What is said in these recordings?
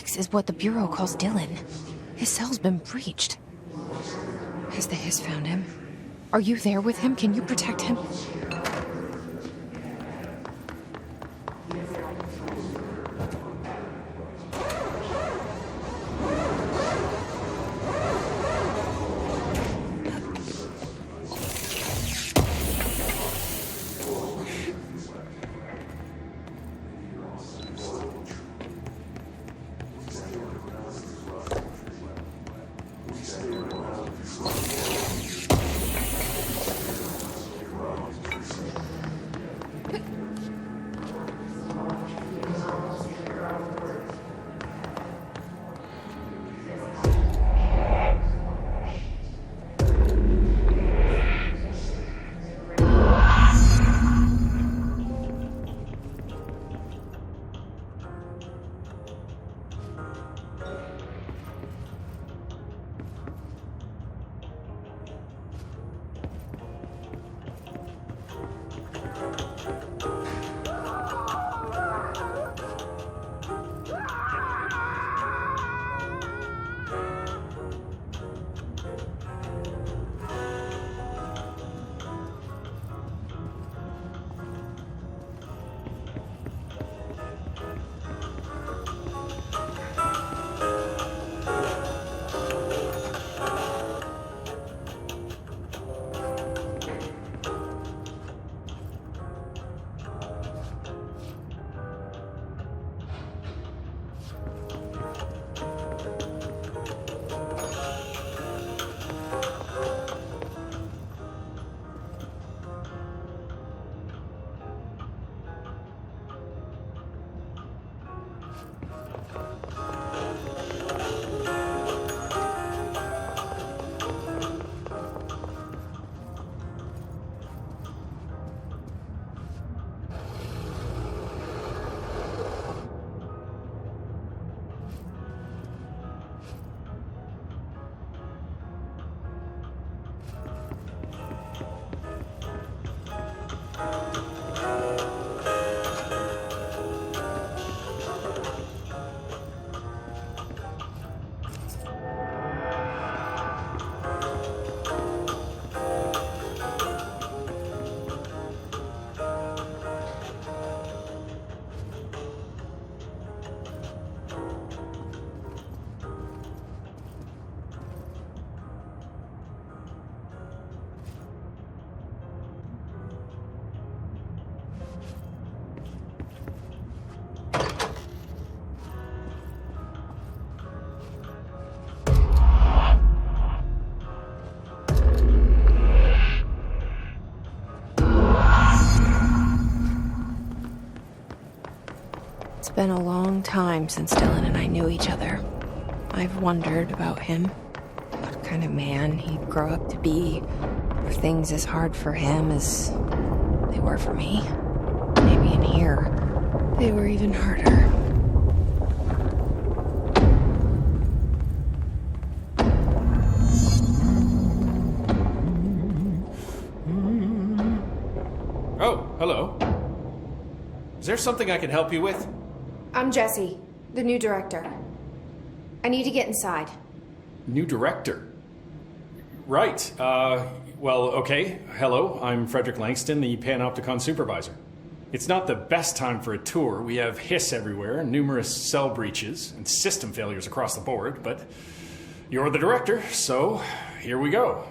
6 is what the Bureau calls Dylan. His cell's been breached. Has the Hiss found him? Are you there with him? Can you protect him? It's been a long time since Dylan and I knew each other. I've wondered about him. What kind of man he'd grow up to be. Were things as hard for him as they were for me? Maybe in here, they were even harder. Oh, hello. Is there something I can help you with? I'm Jessie, the new director. I need to get inside. New director? Right. Well, okay. Hello, I'm Frederick Langston, the Panopticon supervisor. It's not the best time for a tour. We have hiss everywhere, numerous cell breaches, and system failures across the board, but you're the director, so here we go.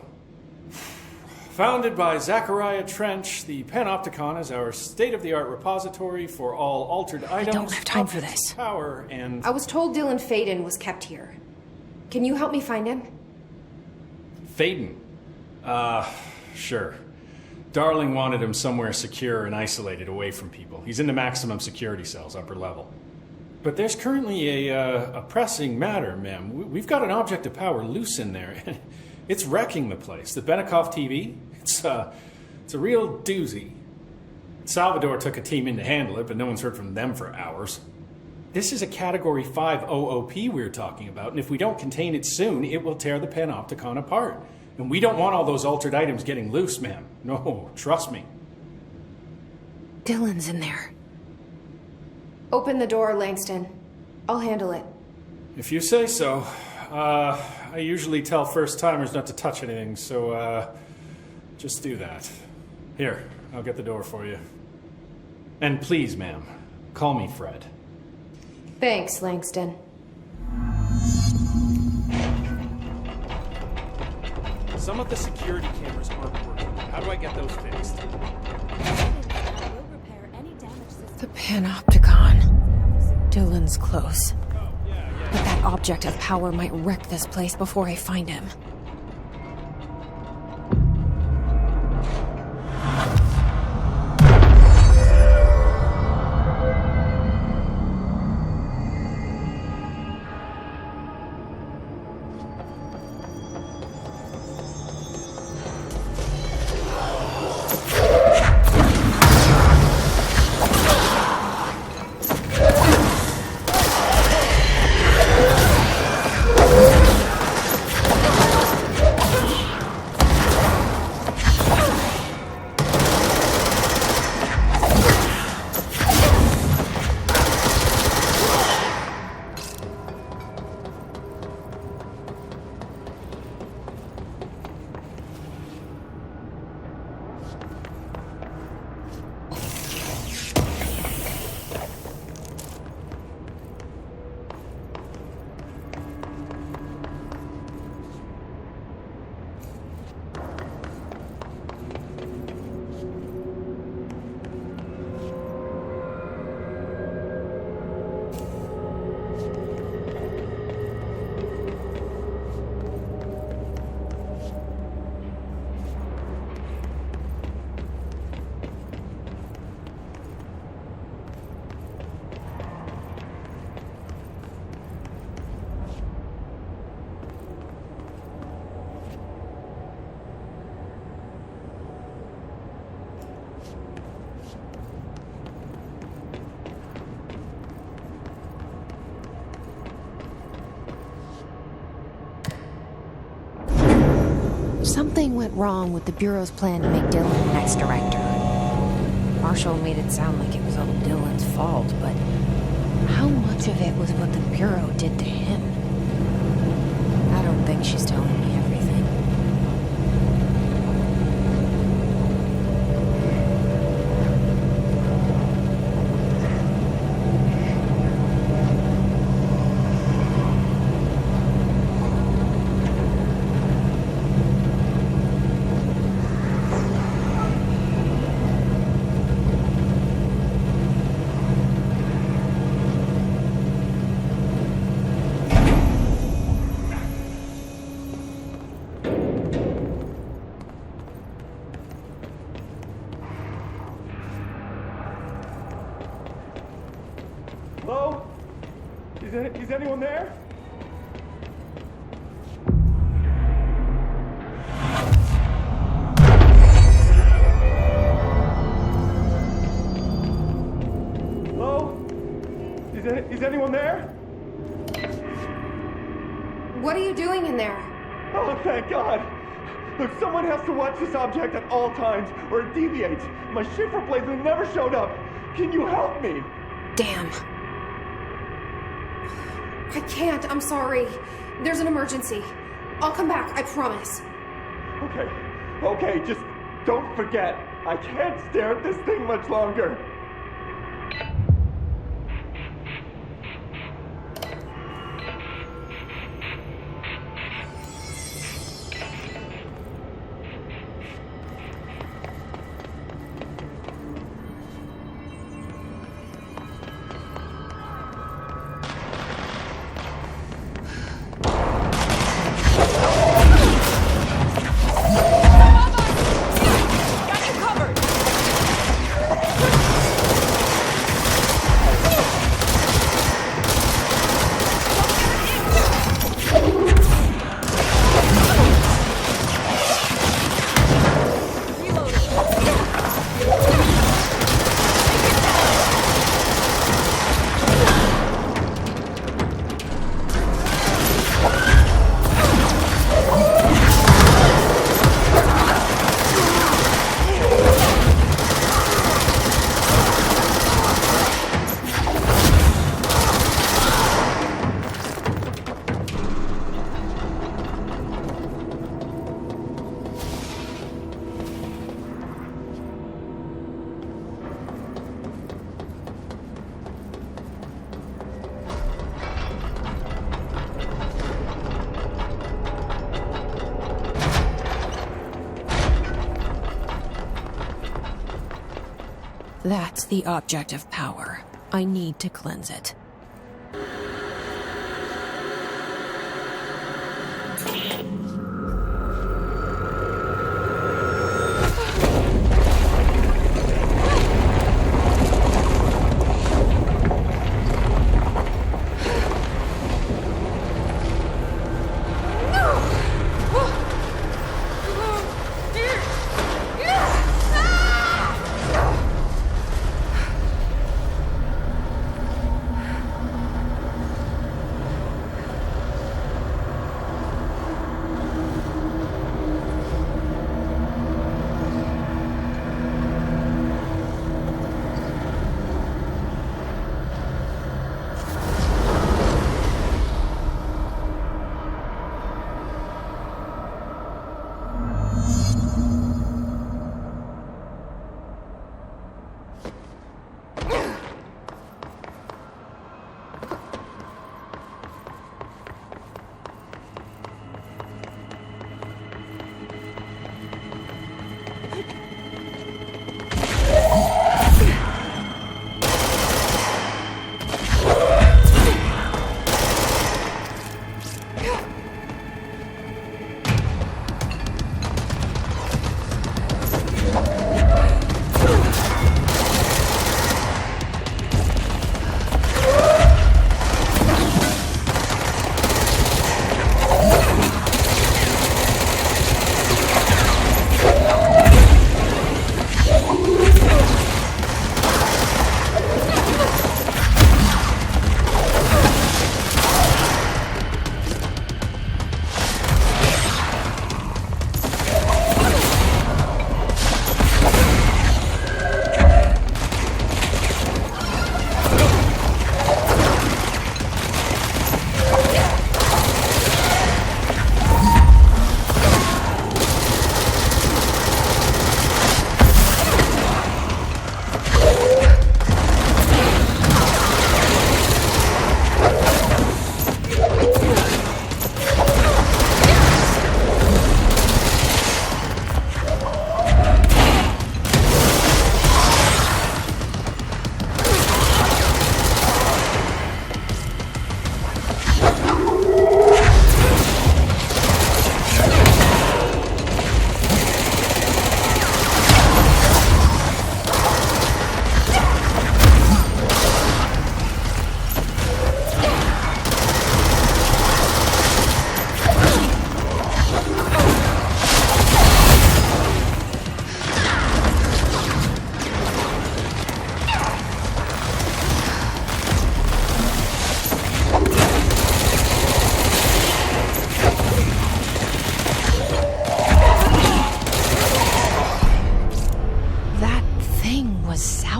Founded by Zachariah Trench, the Panopticon is our state-of-the-art repository for all altered items. I don't have time for this. Power and... I was told Dylan Faden was kept here. Can you help me find him? Faden? Sure. Darling wanted him somewhere secure and isolated away from people. He's in the maximum security cells, upper level. But there's currently a pressing matter, ma'am. We've got an object of power loose in there. It's wrecking the place. The Benicoff TV, it's a real doozy. Salvador took a team in to handle it, but no one's heard from them for hours. This is a Category 5 OOP we're talking about, and if we don't contain it soon, it will tear the Panopticon apart. And we don't want all those altered items getting loose, ma'am. No, trust me. Dylan's in there. Open the door, Langston. I'll handle it. If you say so. I usually tell first-timers not to touch anything, so, just do that. Here, I'll get the door for you. And please, ma'am, call me Fred. Thanks, Langston. Some of the security cameras aren't working. How do I get those fixed? The Panopticon. Dylan's close. But that object of power might wreck this place before I find him. Something went wrong with the Bureau's plan to make Dylan the next director. Marshall made it sound like it was all Dylan's fault, but how much of it was what the Bureau did to him? I don't think she's telling me everything. Hello? Is anyone there? Hello? Is anyone there? What are you doing in there? Oh, thank God! Look, someone has to watch this object at all times, or it deviates. My shift replacement never showed up. Can you help me? Damn. I can't, I'm sorry. There's an emergency. I'll come back, I promise. Okay, just don't forget. I can't stare at this thing much longer. Got you covered! That's the object of power. I need to cleanse it.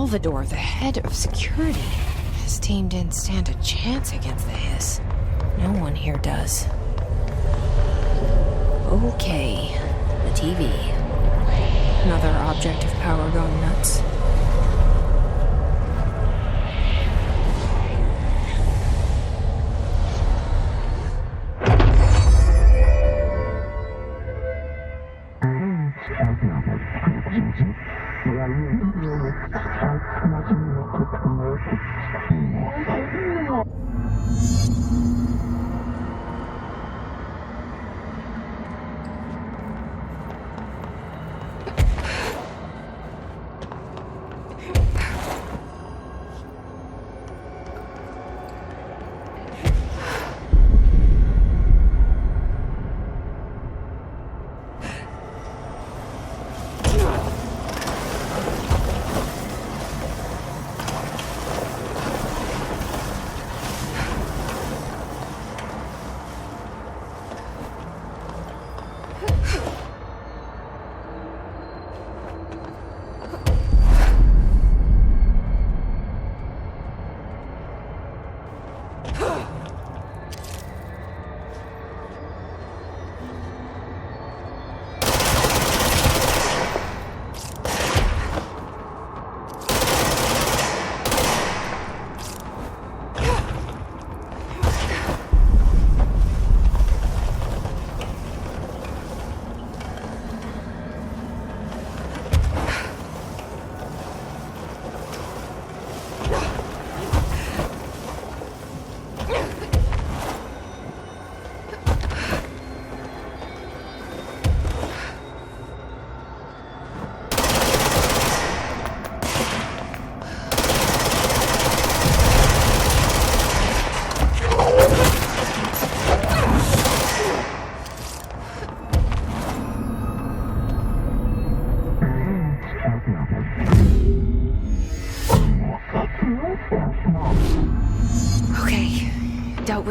Salvador, the head of security. His team didn't stand a chance against the Hiss. No one here does. Okay, the TV. Another object of power gone nuts.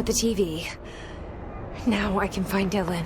the TV. Now I can find Dylan.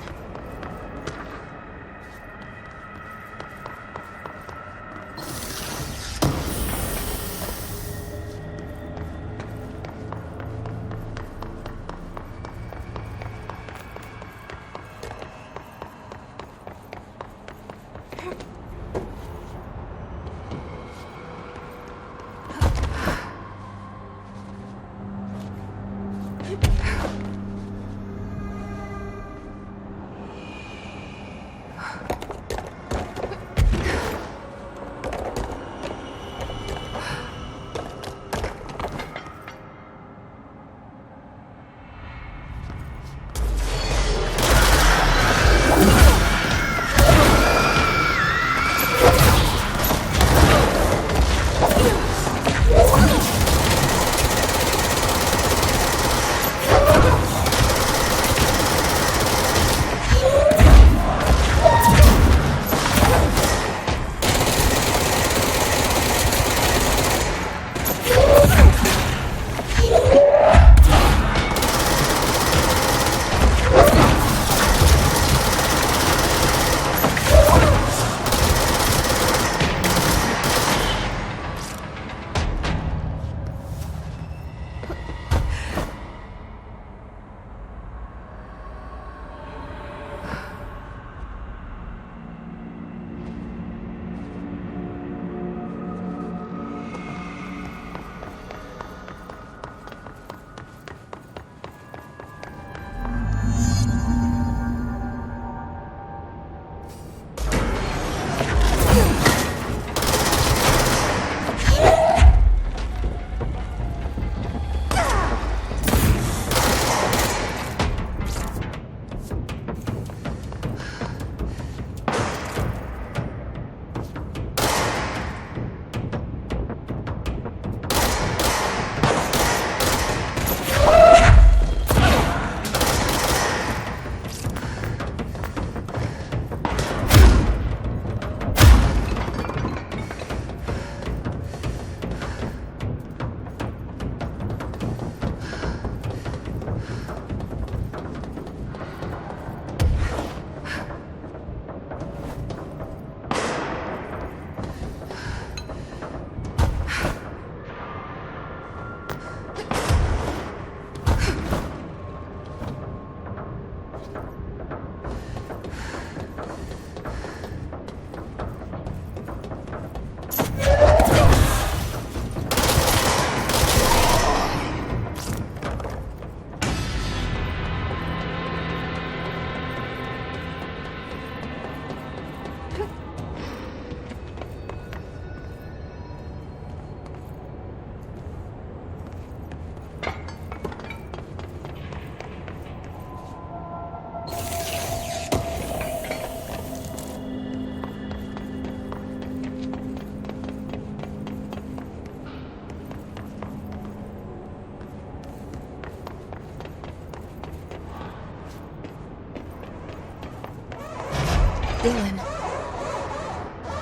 Dylan.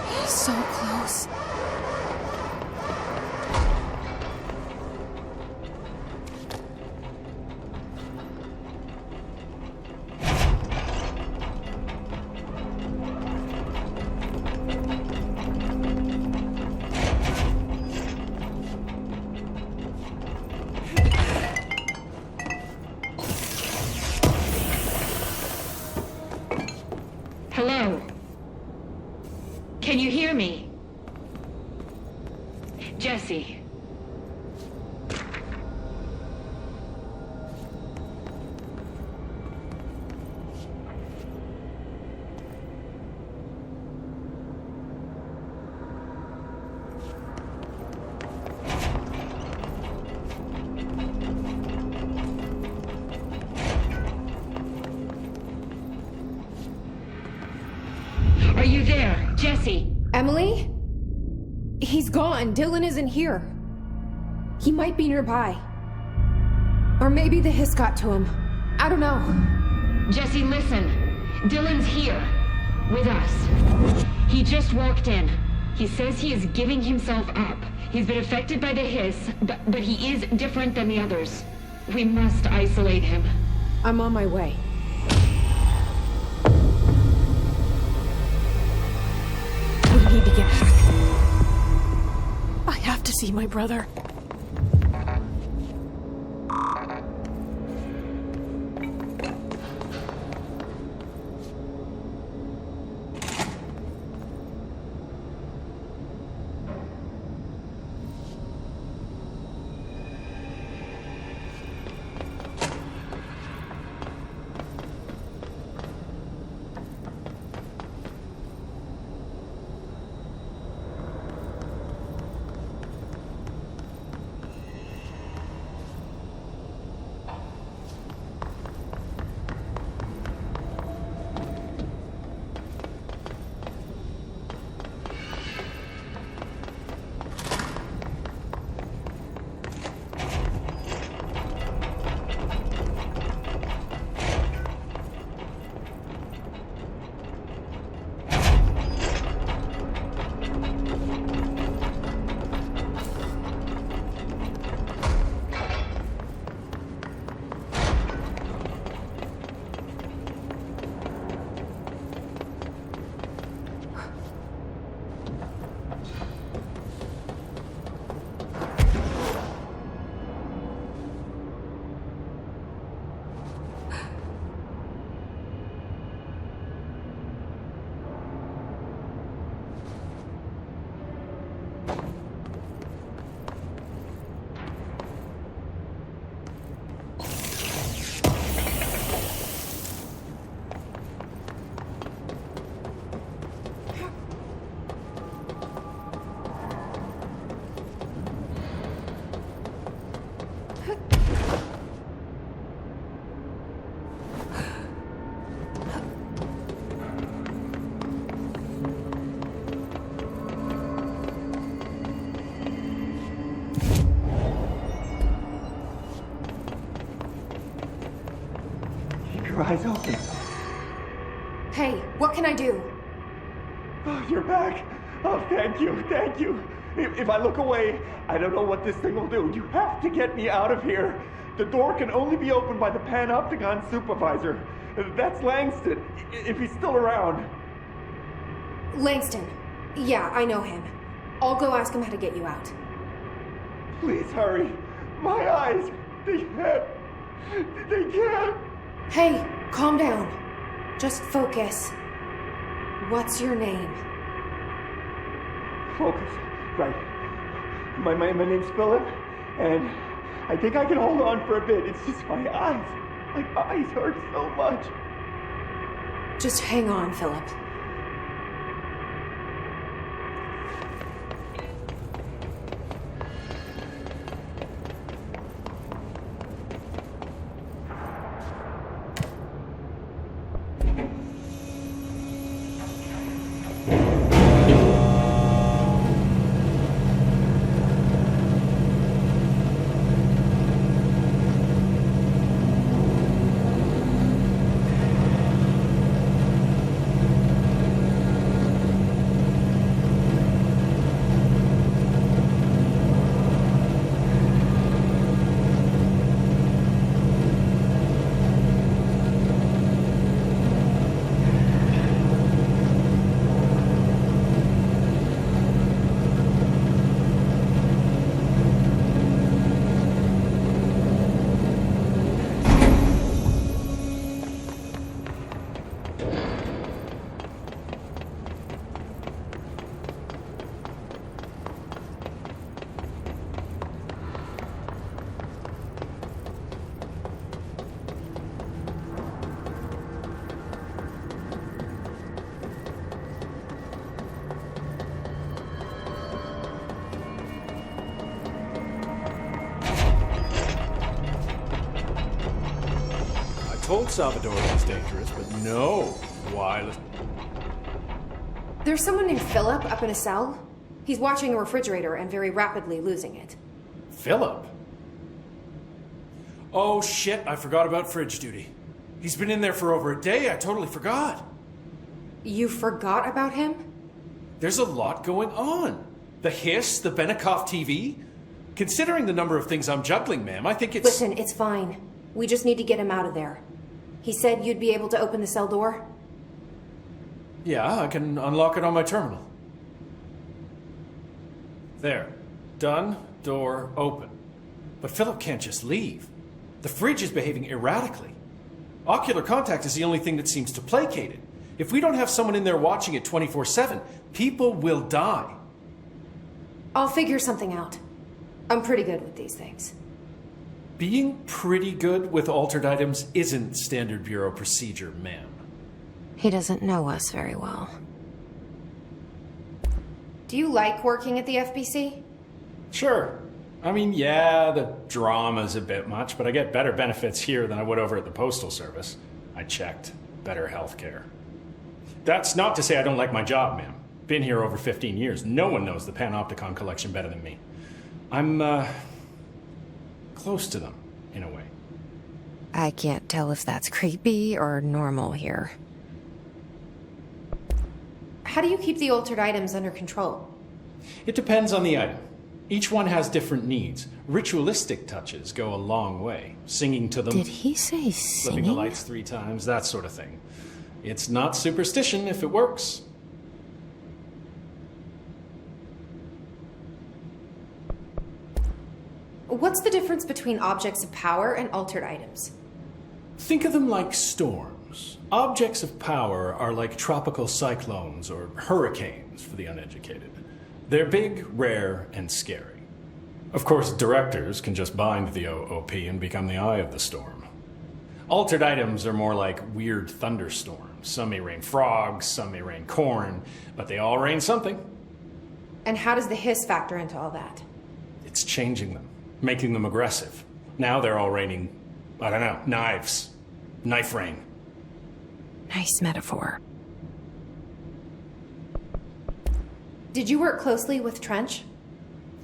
He's so close. Hello? Can you hear me? Jesse. Are you there, Jesse? Emily? He's gone. Dylan isn't here. He might be nearby. Or maybe the hiss got to him. I don't know. Jesse, listen. Dylan's here. With us. He just walked in. He says he is giving himself up. He's been affected by the hiss, but he is different than the others. We must isolate him. I'm on my way. We need to get back. I have to see my brother. Your eyes open. Hey, what can I do? Oh, you're back. Oh, thank you, thank you. If I look away, I don't know what this thing will do. You have to get me out of here. The door can only be opened by the Panopticon supervisor. That's Langston, if he's still around. Langston. Yeah, I know him. I'll go ask him how to get you out. Please hurry. My eyes, they can't. Hey, calm down. Just focus. What's your name? Focus. Right. My name's Philip, and I think I can hold on for a bit. It's just my eyes. My eyes hurt so much. Just hang on, Philip. Told Salvador it was dangerous, but no. Why? There's someone named Philip up in a cell. He's watching a refrigerator and very rapidly losing it. Philip? Oh shit, I forgot about fridge duty. He's been in there for over a day, I totally forgot. You forgot about him? There's a lot going on. The hiss, the Benicoff TV. Considering the number of things I'm juggling, ma'am, I think it's... Listen, it's fine. We just need to get him out of there. He said you'd be able to open the cell door? Yeah, I can unlock it on my terminal. There. Done. Door open. But Philip can't just leave. The fridge is behaving erratically. Ocular contact is the only thing that seems to placate it. If we don't have someone in there watching it 24/7, people will die. I'll figure something out. I'm pretty good with these things. Being pretty good with altered items isn't standard Bureau procedure, ma'am. He doesn't know us very well. Do you like working at the FBC? Sure. I mean, yeah, the drama's a bit much, but I get better benefits here than I would over at the Postal Service. I checked. Better healthcare. That's not to say I don't like my job, ma'am. Been here over 15 years. No one knows the Panopticon collection better than me. I'm, close to them, in a way. I can't tell if that's creepy or normal here. How do you keep the altered items under control? It depends on the item. Each one has different needs. Ritualistic touches go a long way. Singing to them. Did he say Flipping the singing? lights 3 times, that sort of thing. It's not superstition if it works. What's the difference between objects of power and altered items? Think of them like storms. Objects of power are like tropical cyclones or hurricanes for the uneducated. They're big, rare, and scary. Of course, directors can just bind the OOP and become the eye of the storm. Altered items are more like weird thunderstorms. Some may rain frogs, some may rain corn, but they all rain something. And how does the hiss factor into all that? It's changing them, making them aggressive. Now they're all raining, I don't know, knives. Knife rain. Nice metaphor. Did you work closely with Trench?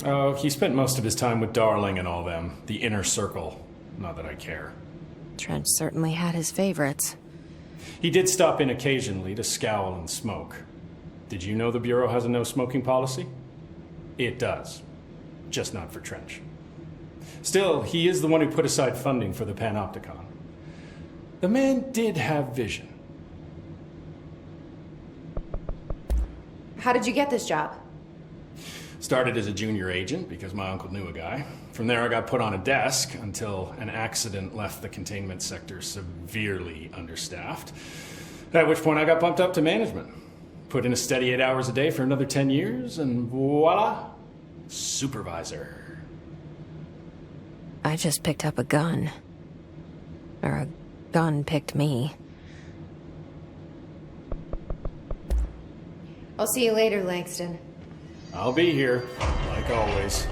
Oh, he spent most of his time with Darling and all them. The inner circle. Not that I care. Trench certainly had his favorites. He did stop in occasionally to scowl and smoke. Did you know the Bureau has a no-smoking policy? It does. Just not for Trench. Still, he is the one who put aside funding for the Panopticon. The man did have vision. How did you get this job? Started as a junior agent because my uncle knew a guy. From there I got put on a desk until an accident left the containment sector severely understaffed. At which point I got bumped up to management. Put in a steady 8 hours a day for another 10 years and voila, supervisor. I just picked up a gun. Or a gun picked me. I'll see you later, Langston. I'll be here, like always.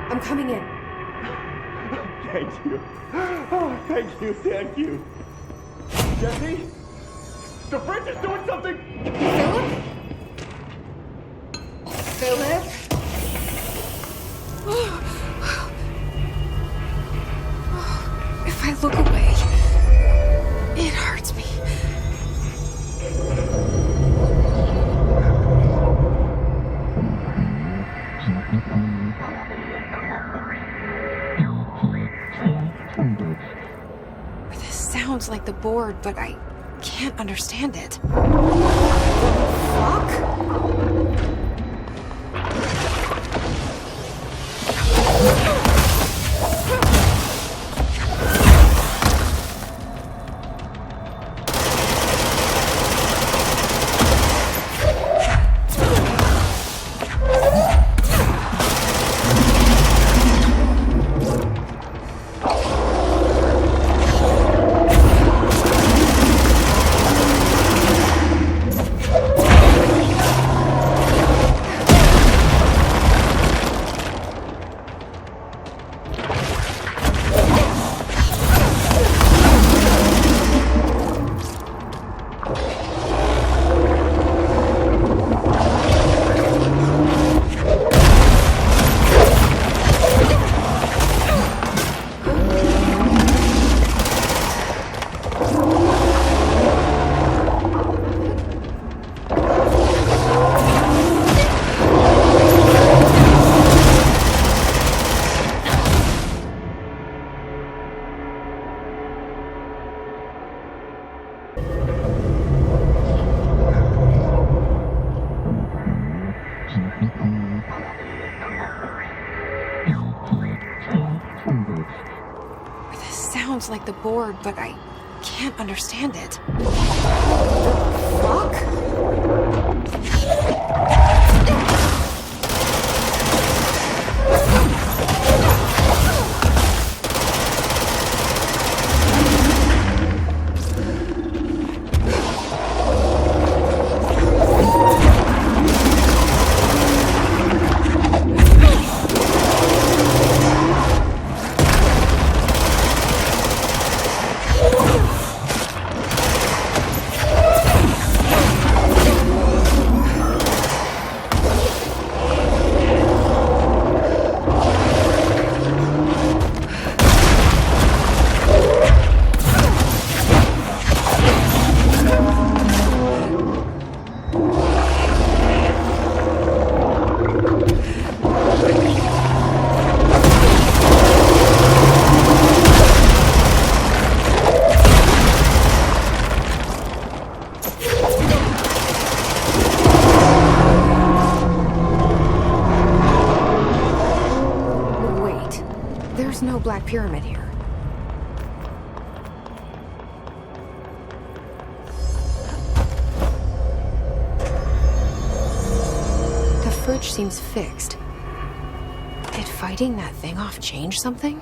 I'm coming in. Thank you. Oh, thank you, thank you. Jesse? The fridge is doing something! Philip? Philip? If I look away, it hurts me. This sounds like the board, but I can't understand it. Fuck? Sounds like the board, but I can't understand it. Fuck? There's no Black Pyramid here. The fridge seems fixed. Did fighting that thing off change something?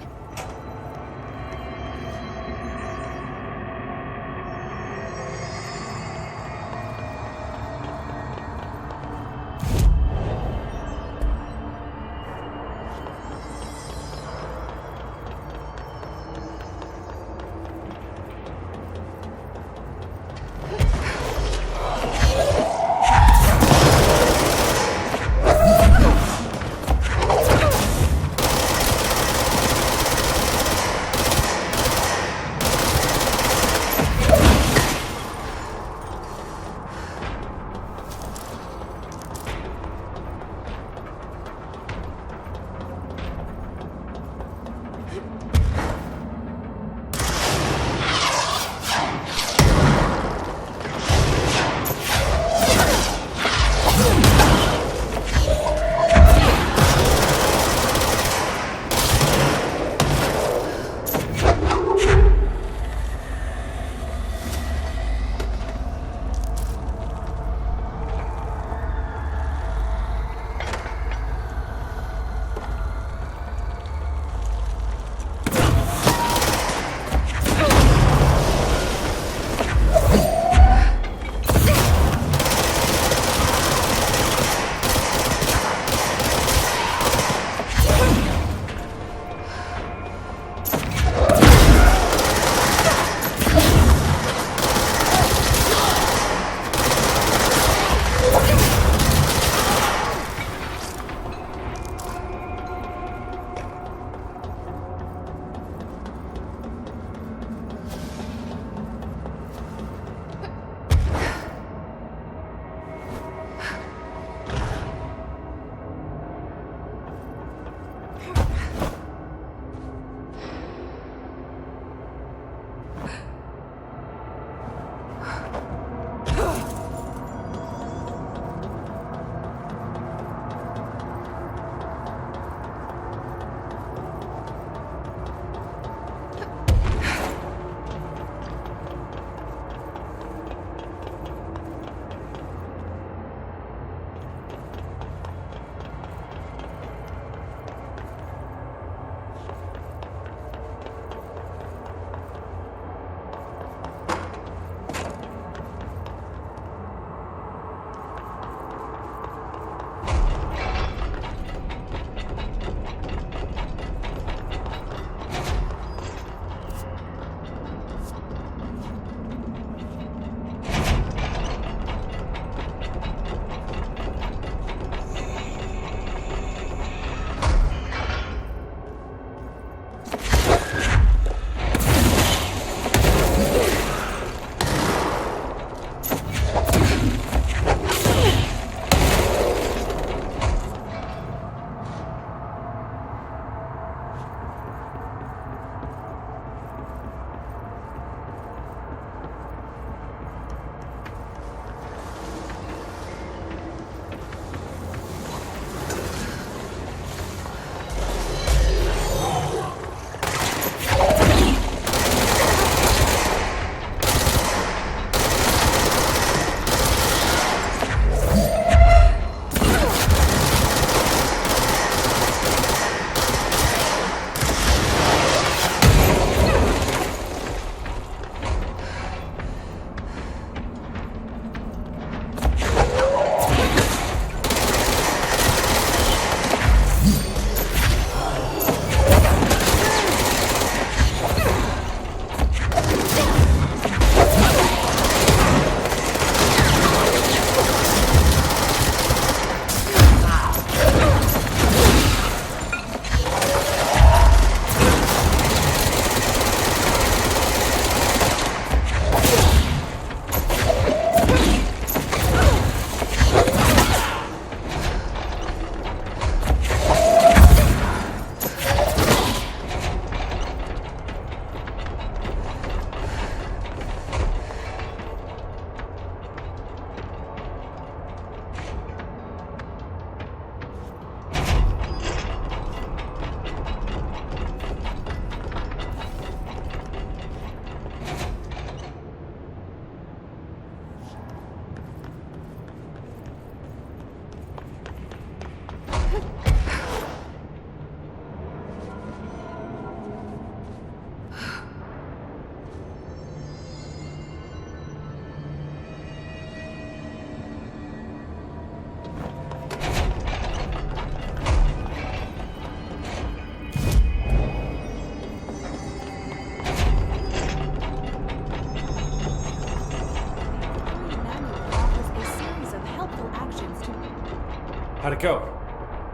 How'd it go?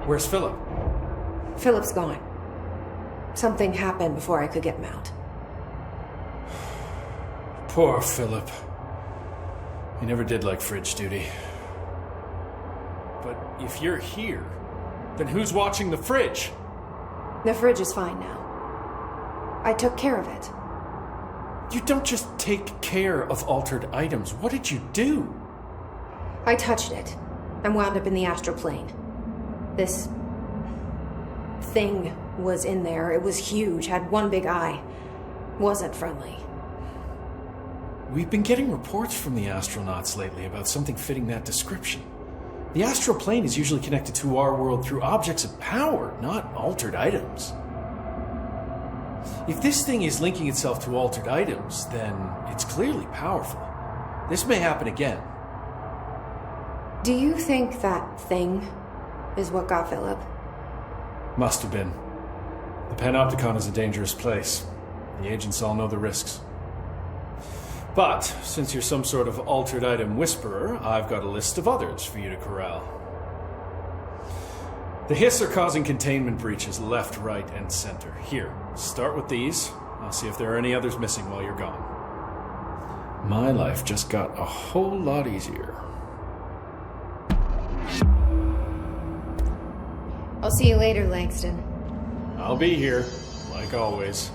Where's Philip? Philip's gone. Something happened before I could get him out. Poor Philip. He never did like fridge duty. But if you're here, then who's watching the fridge? The fridge is fine now. I took care of it. You don't just take care of altered items. What did you do? I touched it and wound up in the astral plane. This thing was in there. It was huge, had one big eye. Wasn't friendly. We've been getting reports from the astronauts lately about something fitting that description. The astral plane is usually connected to our world through objects of power, not altered items. If this thing is linking itself to altered items, then it's clearly powerful. This may happen again. Do you think that thing is what got Philip? Must have been. The Panopticon is a dangerous place. The agents all know the risks. But, since you're some sort of altered item whisperer, I've got a list of others for you to corral. The Hiss are causing containment breaches left, right, and center. Here, start with these. I'll see if there are any others missing while you're gone. My life just got a whole lot easier. I'll see you later, Langston. I'll be here, like always.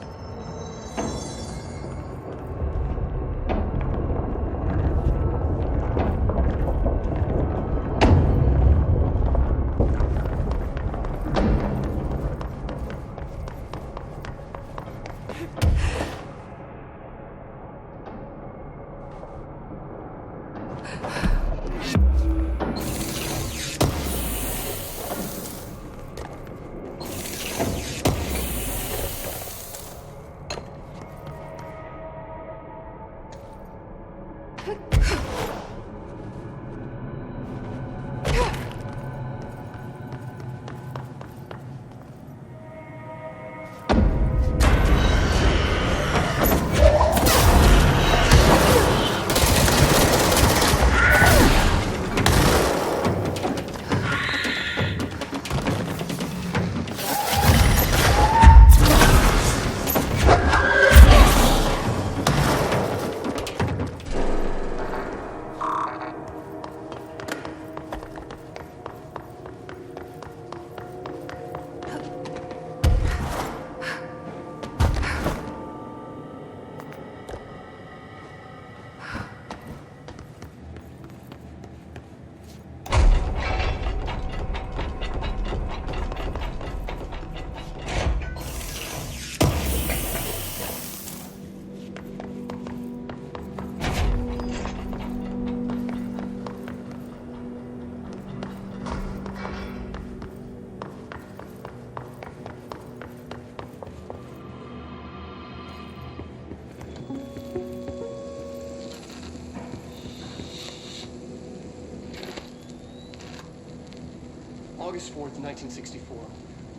August 4th, 1964,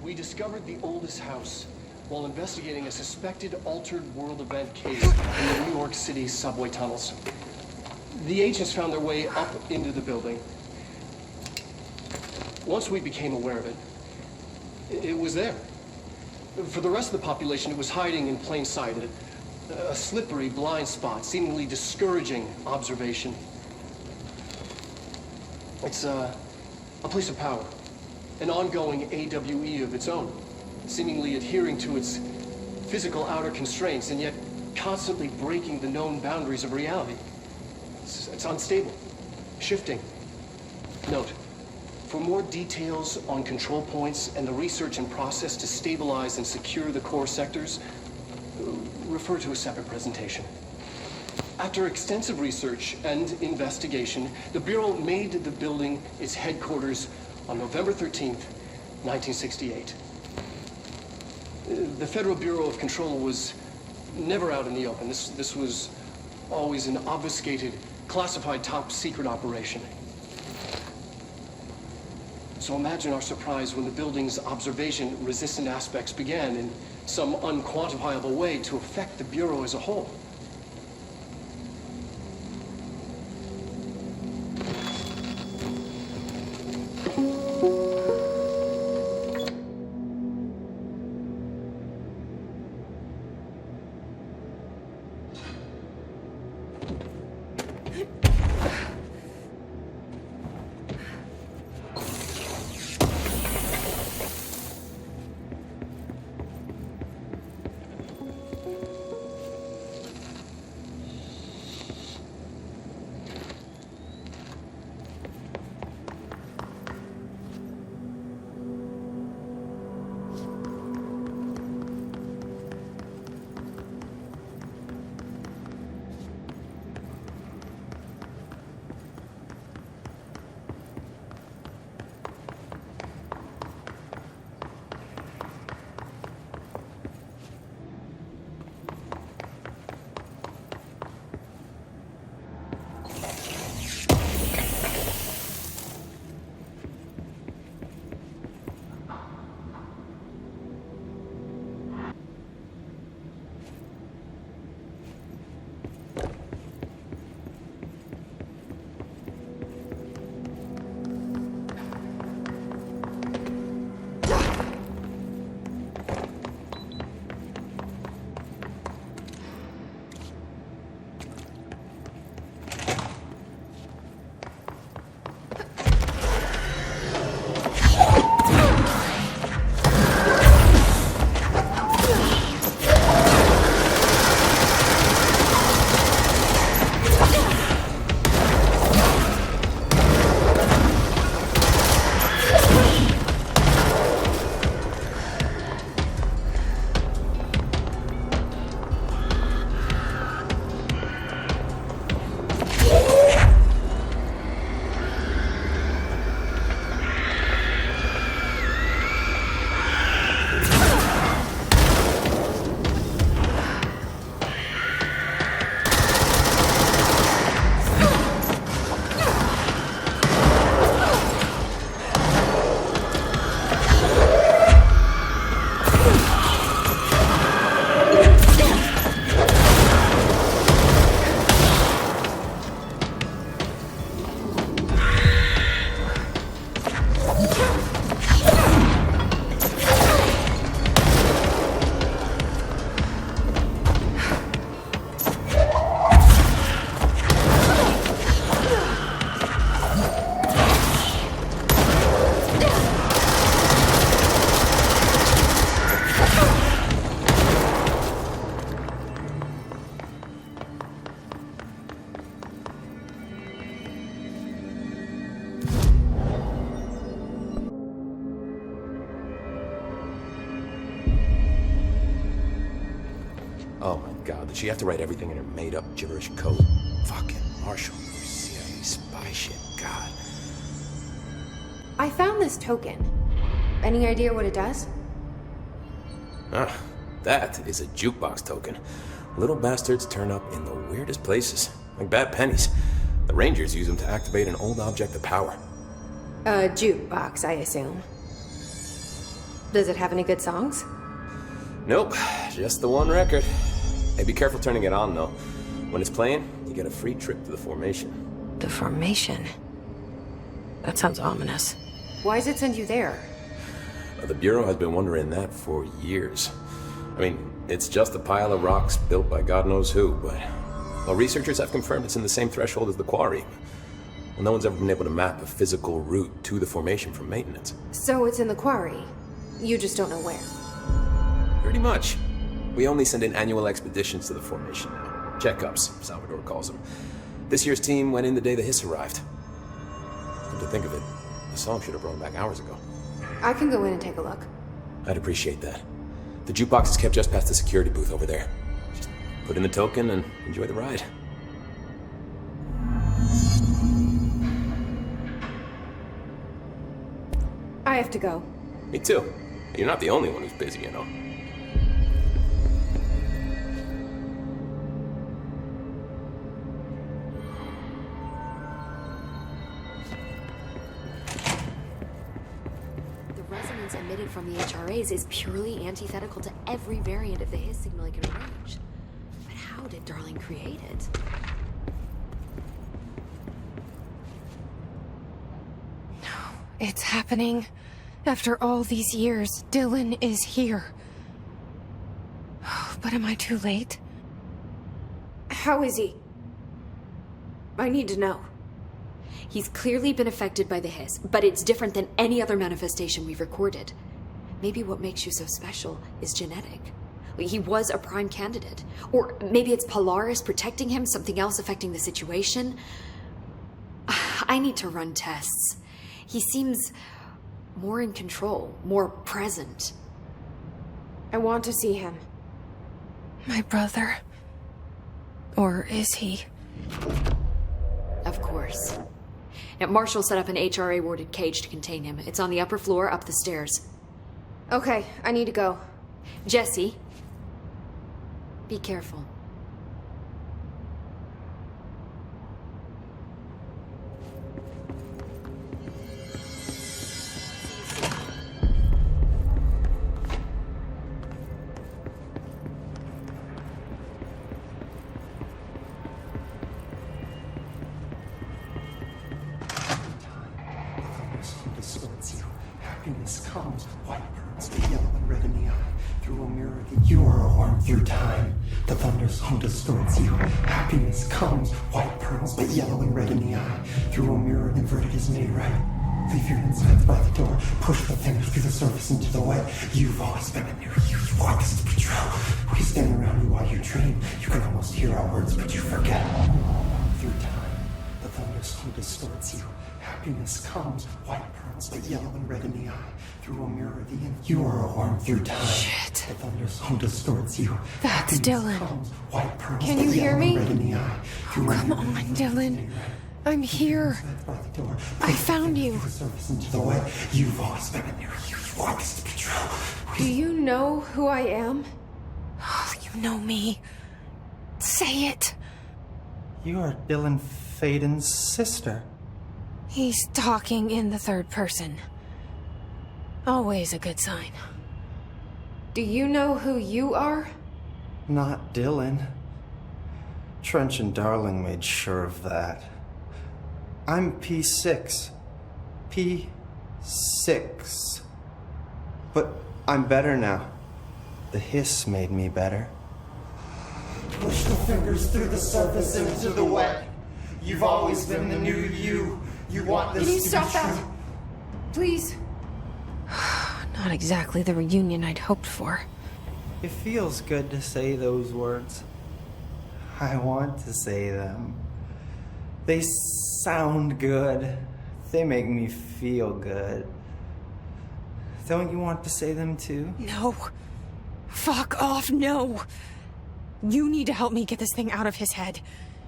we discovered the oldest house while investigating a suspected altered world event case in the New York City subway tunnels. The agents found their way up into the building. Once we became aware of it, it was there. For the rest of the population, it was hiding in plain sight, a slippery blind spot, seemingly discouraging observation. It's a place of power. An ongoing AWE of its own, seemingly adhering to its physical outer constraints and yet constantly breaking the known boundaries of reality. It's unstable, shifting. Note, for more details on control points and the research and process to stabilize and secure the core sectors, refer to a separate presentation. After extensive research and investigation, the Bureau made the building its headquarters on November 13th, 1968. The Federal Bureau of Control was never out in the open. This was always an obfuscated, classified top-secret operation. So imagine our surprise when the building's observation-resistant aspects began in some unquantifiable way to affect the Bureau as a whole. Oh my god, did she have to write everything in her made-up gibberish code? Fucking Marshall. CIA spy shit, god. I found this token. Any idea what it does? Ah, that is a jukebox token. Little bastards turn up in the weirdest places, like bad pennies. The Rangers use them to activate an old object of power. A jukebox, I assume. Does it have any good songs? Nope, just the one record. Hey, be careful turning it on, though. When it's playing, you get a free trip to the formation. The formation? That sounds ominous. Why does it send you there? The Bureau has been wondering that for years. I mean, it's just a pile of rocks built by God knows who, but... Well, researchers have confirmed it's in the same threshold as the quarry. Well, no one's ever been able to map a physical route to the formation from maintenance. So it's in the quarry. You just don't know where. Pretty much. We only send in annual expeditions to the formation now. Checkups, Salvador calls them. This year's team went in the day the hiss arrived. Come to think of it, the song should have brought back hours ago. I can go in and take a look. I'd appreciate that. The jukebox is kept just past the security booth over there. Just put in the token and enjoy the ride. I have to go. Me too. You're not the only one who's busy, you know. The resonance emitted from the HRAs is purely antithetical to every variant of the His signal it can arrange. But how did Darling create it? It's happening. After all these years, Dylan is here. But am I too late? How is he? I need to know. He's clearly been affected by the Hiss, but it's different than any other manifestation we've recorded. Maybe what makes you so special is genetic. He was a prime candidate. Or maybe it's Polaris protecting him, something else affecting the situation. I need to run tests. He seems more in control, more present. I want to see him. My brother? Or is he? Of course. Now, Marshall set up an HRA-warded cage to contain him. It's on the upper floor, up the stairs. Okay, I need to go. Jesse, be careful. Happiness comes, white pearls, the yellow and red in the eye. Through a mirror that you are a worm through time. The thunderstorm distorts you. Happiness comes, white pearls, but yellow and red in the eye. Through a mirror inverted is made right. Leave your insides by the door. Push the fingers through the surface into the wet. You've always been a new you. You want this to be true. We stand around you while you dream. You can almost hear our words, but you forget. Through time, the thunderstorm distorts you. Happiness comes, white pearls, but yellow and red in the eye. Through a mirror, you are a worm through time. Shit. The thunderstorm distorts you. That's Dylan. Comes, white pearls, Can but you hear yellow me? and red in the eye. Through a Come mirror, on, Dylan. I'm here. I found you. You've always been a new you. You want this to be true. Do you know who I am? Oh, you know me. Say it. You are Dylan Faden's sister. He's talking in the third person. Always a good sign. Do you know who you are? Not Dylan. Trench and Darling made sure of that. I'm P6. P6. But I'm better now. The hiss made me better. Push the fingers through the surface into the wet. You've always been the new you. You want this Can you to stop be that? true. Please. Not exactly the reunion I'd hoped for. It feels good to say those words. I want to say them. They sound good. They make me feel good. Don't you want to say them too? No. Fuck off, no. You need to help me get this thing out of his head.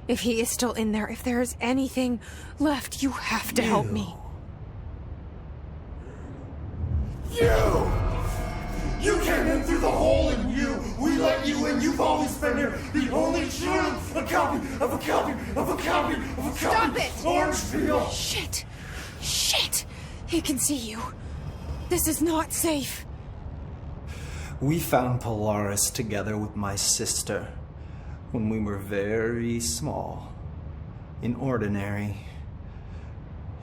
If he is still in there, if there is anything left, you have to help me. You came in through the hole in you. We let you in. You've always been here. The only truth. A copy of a copy of a copy of a copy. Stop it! Orange peel. Shit! Shit! He can see you. This is not safe. We found Polaris together with my sister when we were very small, in Ordinary,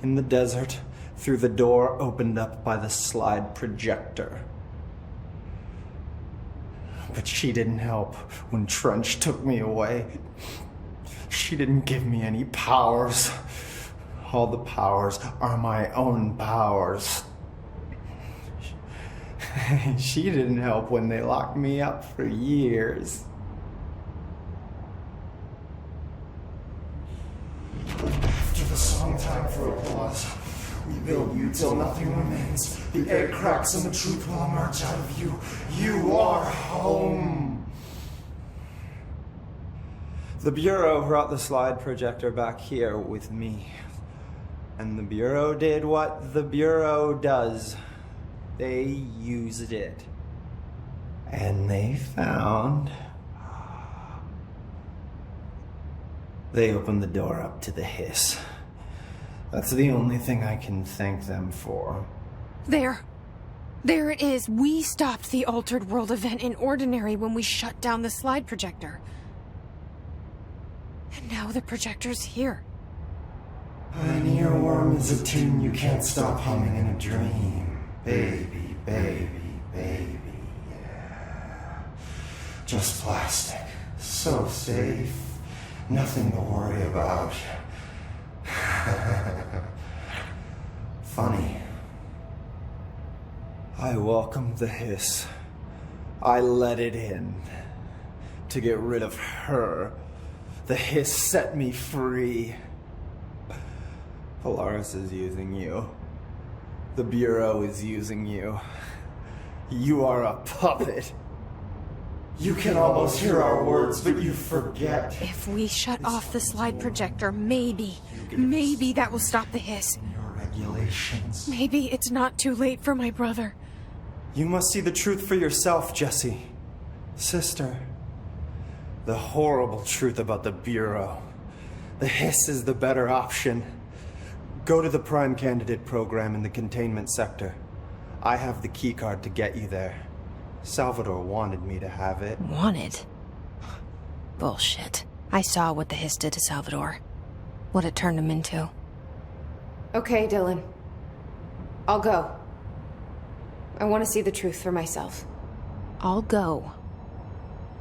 in the desert, through the door opened up by the slide projector. But she didn't help when Trunch took me away. She didn't give me any powers. All the powers are my own powers. She didn't help when they locked me up for years. After the song time for applause, we build you till nothing remains. The egg cracks and the truth will emerge out of you. You are home. The Bureau brought the slide projector back here with me. And the Bureau did what the Bureau does. They used it. And they found... They opened the door up to the hiss. That's the only thing I can thank them for. There. There it is. We stopped the Altered World event in Ordinary when we shut down the slide projector. And now the projector's here. An earworm is a tune you can't stop humming in a dream. Baby, baby, baby, yeah. Just plastic. So safe. Nothing to worry about. Funny. I welcomed the hiss. I let it in. To get rid of her. The hiss set me free. Polaris is using you. The Bureau is using you. You are a puppet. You can almost hear our words, but you forget. If we shut off the slide projector, maybe that will stop the hiss. Your regulations. Maybe it's not too late for my brother. You must see the truth for yourself, Jessie. Sister. The horrible truth about the Bureau. The hiss is the better option. Go to the Prime Candidate program in the containment sector. I have the keycard to get you there. Salvador wanted me to have it. Wanted? Bullshit. I saw what the hiss did to Salvador. What it turned him into. Okay, Dylan. I'll go. I want to see the truth for myself. I'll go.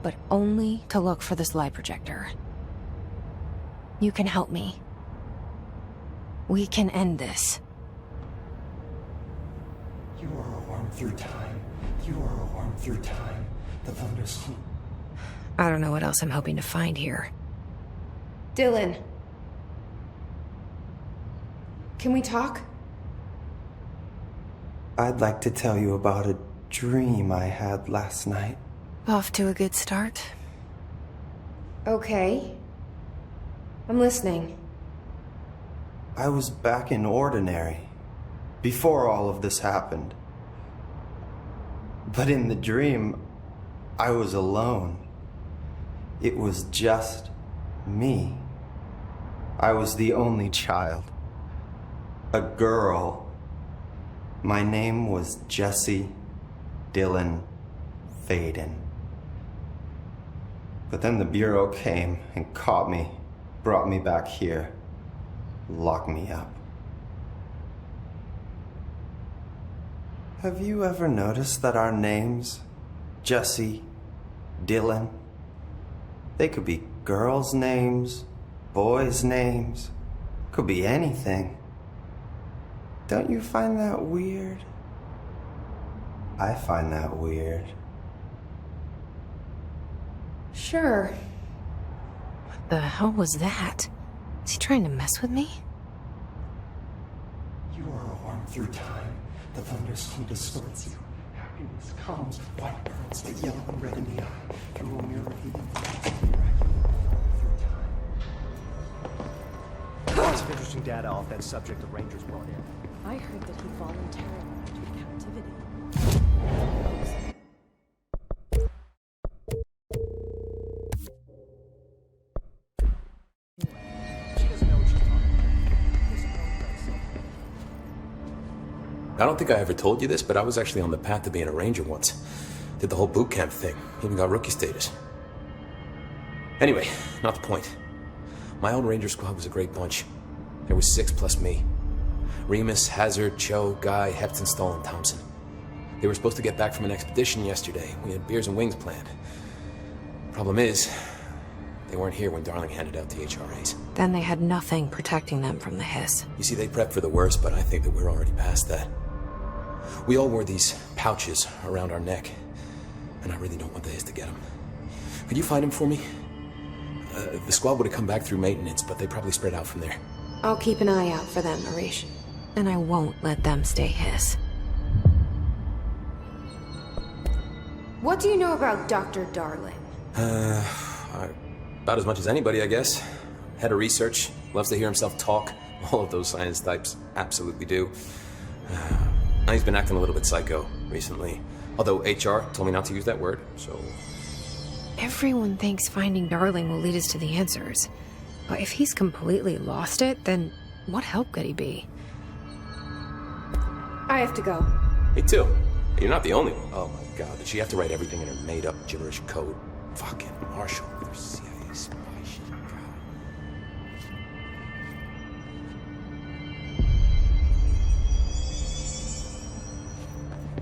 But only to look for the slide projector. You can help me. We can end this. You are a worm through time. You are a worm through time. The thunder's... I don't know what else I'm hoping to find here. Dylan. Can we talk? I'd like to tell you about a dream I had last night. Off to a good start. Okay. I'm listening. I was back in Ordinary, before all of this happened. But in the dream, I was alone. It was just me. I was the only child. A girl. My name was Jesse Dylan Faden. But then the Bureau came and caught me, brought me back here. Lock me up. Have you ever noticed that our names, Jesse, Dylan, they could be girls' names, boys' names, could be anything. Don't you find that weird? I find that weird. Sure. What the hell was that? Is he trying to mess with me? You are a worm through time. The thunderstorm distorts you. Happiness comes, white pearls get yellow and red in the eye. Through a mirror, Lots of interesting data off that subject the Rangers brought in. I heard that he voluntarily entered captivity. She doesn't know what she's talking about. I don't think I ever told you this, but I was actually on the path to being a ranger once. Did the whole boot camp thing. Even got rookie status. Anyway, not the point. My old ranger squad was a great bunch. There was 6 plus me. Remus, Hazard, Cho, Guy, Hepton, Stoll, and Thompson. They were supposed to get back from an expedition yesterday. We had beers and wings planned. Problem is, they weren't here when Darling handed out the HRAs. Then they had nothing protecting them from the hiss. You see, they prepped for the worst, but I think that we're already past that. We all wore these pouches around our neck, and I really don't want the hiss to get them. Could you find them for me? The squad would have come back through maintenance, but they probably spread out from there. I'll keep an eye out for them, Arish. And I won't let them stay hiss. What do you know about Dr. Darling? About as much as anybody, I guess. Head of research, loves to hear himself talk. All of those science types absolutely do. He's been acting a little bit psycho recently. Although HR told me not to use that word, so... Everyone thinks finding Darling will lead us to the answers. But if he's completely lost it, then what help could he be? I have to go. Me too. You're not the only one. Oh my god, did she have to write everything in her made-up gibberish code? Fucking Marshall with her CIA spy shit.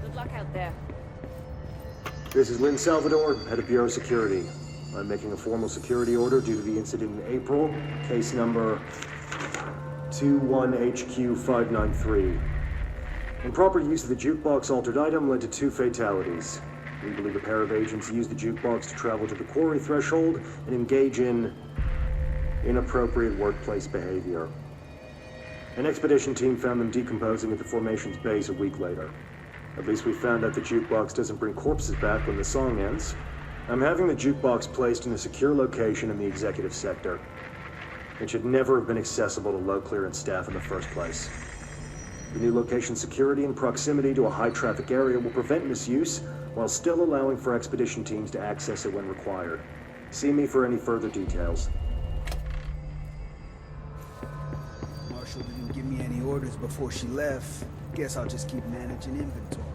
Good luck out there. This is Lynn Salvador, head of Bureau Security. I'm making a formal security order due to the incident in April, case number 21HQ593. Improper use of the jukebox altered item led to 2 fatalities. We believe a pair of agents used the jukebox to travel to the quarry threshold and engage in inappropriate workplace behavior. An expedition team found them decomposing at the formation's base a week later. At least we found out the jukebox doesn't bring corpses back when the song ends. I'm having the jukebox placed in a secure location in the executive sector. It should never have been accessible to low clearance staff in the first place. The new location's security and proximity to a high-traffic area will prevent misuse, while still allowing for expedition teams to access it when required. See me for any further details. Marshall didn't give me any orders before she left. Guess I'll just keep managing inventory.